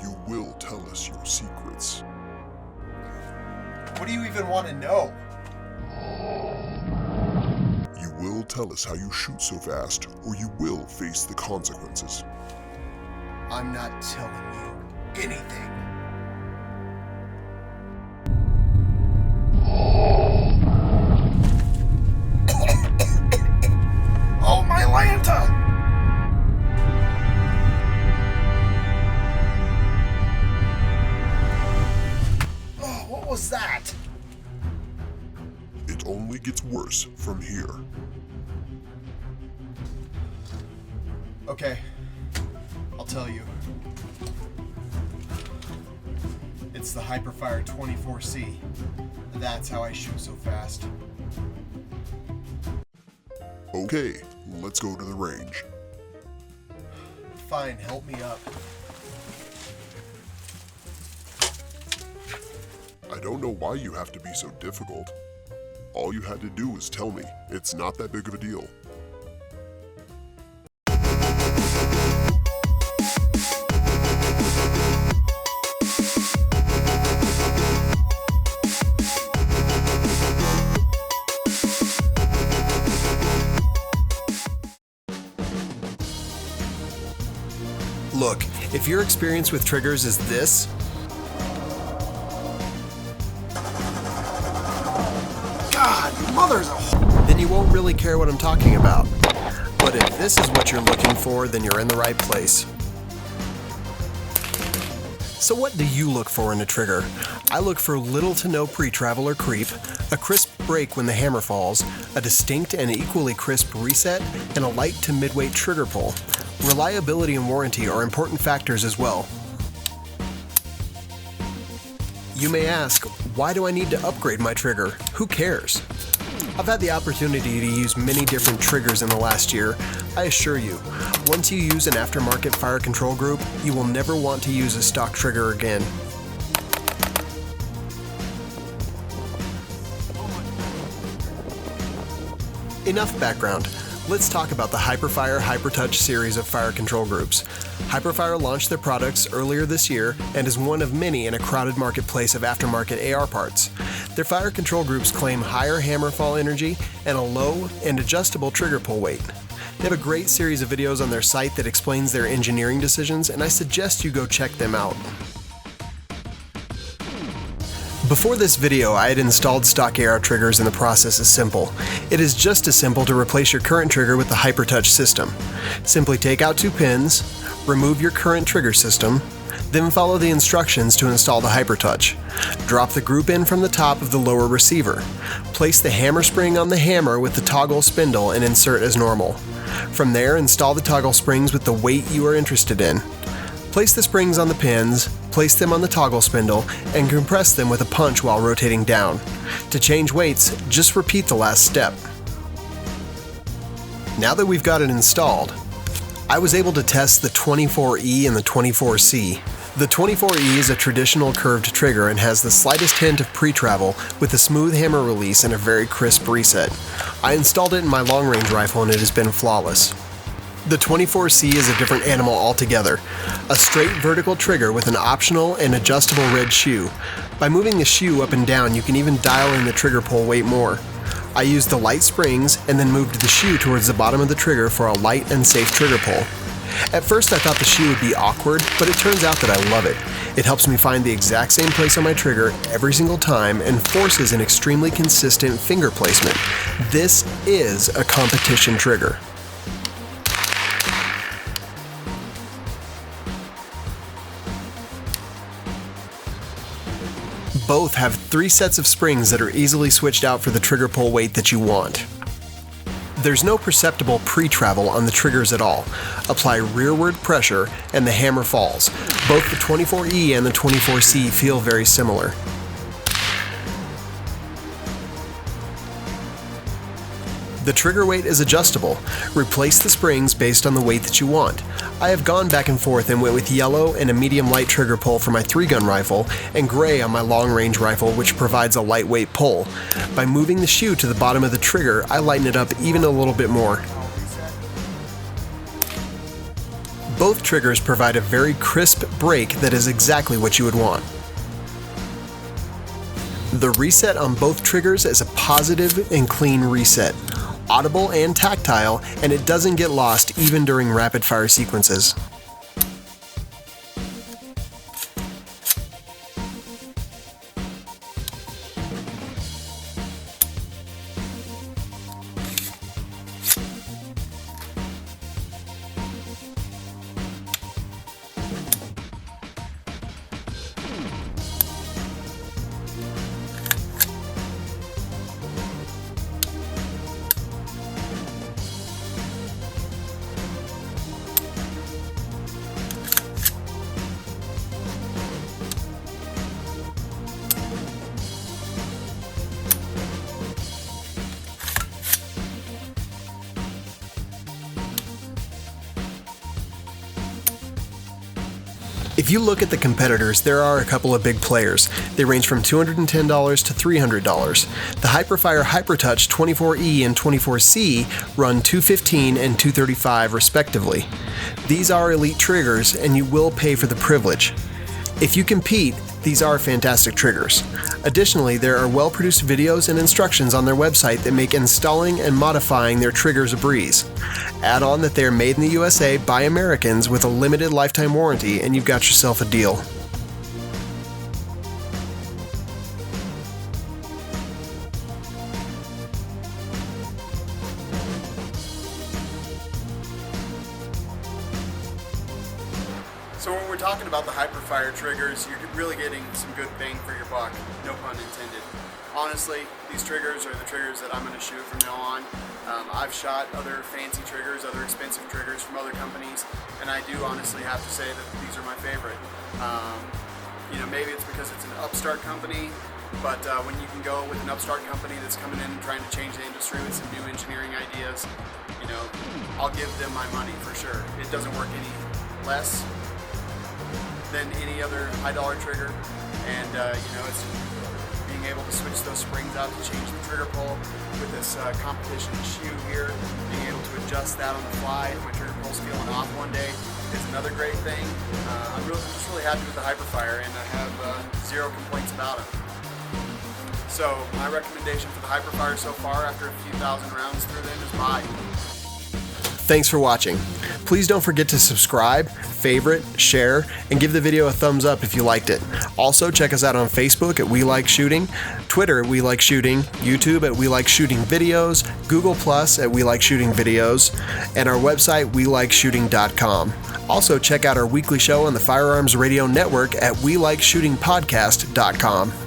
you will tell us your secrets. What do you even want to know? You will tell us how you shoot so fast, or you will face the consequences. I'm not telling you anything. Oh, my Lanta! Oh, what was that? It only gets worse from here. Okay, I'll tell you. It's the Hiperfire 24C. That's how I shoot so fast. Okay, let's go to the range. Fine, help me up. I don't know why you have to be so difficult. All you had to do was tell me. It's not that big of a deal. Look, if your experience with triggers is this, God, mother's a then you won't really care what I'm talking about. But if this is what you're looking for, then you're in the right place. So what do you look for in a trigger? I look for little to no pre-travel or creep, a crisp break when the hammer falls, a distinct and equally crisp reset, and a light to mid-weight trigger pull. Reliability and warranty are important factors as well. You may ask, why do I need to upgrade my trigger? Who cares? I've had the opportunity to use many different triggers in the last year. I assure you, once you use an aftermarket fire control group, you will never want to use a stock trigger again. Enough background. Let's talk about the Hiperfire Hipertouch series of fire control groups. Hyperfire launched their products earlier this year and is one of many in a crowded marketplace of aftermarket AR parts. Their fire control groups claim higher hammer fall energy and a low and adjustable trigger pull weight. They have a great series of videos on their site that explains their engineering decisions, and I suggest you go check them out. Before this video, I had installed stock AR triggers and the process is simple. It is just as simple to replace your current trigger with the Hipertouch system. Simply take out 2 pins, remove your current trigger system, then follow the instructions to install the Hipertouch. Drop the group in from the top of the lower receiver. Place the hammer spring on the hammer with the toggle spindle and insert as normal. From there, install the toggle springs with the weight you are interested in. Place the springs on the pins, place them on the toggle spindle, and compress them with a punch while rotating down. To change weights, just repeat the last step. Now that we've got it installed, I was able to test the 24E and the 24C. The 24E is a traditional curved trigger and has the slightest hint of pre-travel with a smooth hammer release and a very crisp reset. I installed it in my long-range rifle and it has been flawless. The 24C is a different animal altogether, a straight vertical trigger with an optional and adjustable red shoe. By moving the shoe up and down, you can even dial in the trigger pull weight more. I used the light springs and then moved the shoe towards the bottom of the trigger for a light and safe trigger pull. At first I thought the shoe would be awkward, but it turns out that I love it. It helps me find the exact same place on my trigger every single time and forces an extremely consistent finger placement. This is a competition trigger. Both have 3 sets of springs that are easily switched out for the trigger pull weight that you want. There's no perceptible pre-travel on the triggers at all. Apply rearward pressure and the hammer falls. Both the 24E and the 24C feel very similar. The trigger weight is adjustable. Replace the springs based on the weight that you want. I have gone back and forth and went with yellow and a medium light trigger pull for my 3-gun rifle and gray on my long-range rifle, which provides a lightweight pull. By moving the shoe to the bottom of the trigger, I lighten it up even a little bit more. Both triggers provide a very crisp break that is exactly what you would want. The reset on both triggers is a positive and clean reset, audible and tactile, and it doesn't get lost even during rapid-fire sequences. If you look at the competitors, there are a couple of big players. They range from $210 to $300. The Hiperfire Hipertouch 24E and 24C run $215 and $235 respectively. These are elite triggers, and you will pay for the privilege. If you compete, these are fantastic triggers. Additionally, there are well-produced videos and instructions on their website that make installing and modifying their triggers a breeze. Add on that they are made in the USA by Americans with a limited lifetime warranty, and you've got yourself a deal. So when we're talking about the Hiperfire triggers, you're really getting some good bang for your buck, no pun intended. Honestly, these triggers are the triggers that I'm going to shoot from now on. I've shot other fancy triggers, other expensive triggers from other companies, and I do honestly have to say that these are my favorite. Maybe it's because it's an upstart company, but when you can go with an upstart company that's coming in and trying to change the industry with some new engineering ideas, I'll give them my money for sure. It doesn't work any less than any other high dollar trigger, and it's being able to switch those springs out to change the trigger pull with this competition shoe here, being able to adjust that on the fly if my trigger pull's feeling off one day is another great thing. I'm just really happy with the Hiperfire, and I have zero complaints about it. So my recommendation for the Hiperfire so far after a few thousand rounds through them is buy. Thanks for watching. Please don't forget to subscribe, favorite, share, and give the video a thumbs up if you liked it. Also, check us out on Facebook at We Like Shooting, Twitter at We Like Shooting, YouTube at We Like Shooting Videos, Google Plus at We Like Shooting Videos, and our website, WeLikeShooting.com. Also, check out our weekly show on the Firearms Radio Network at WeLikeShootingPodcast.com.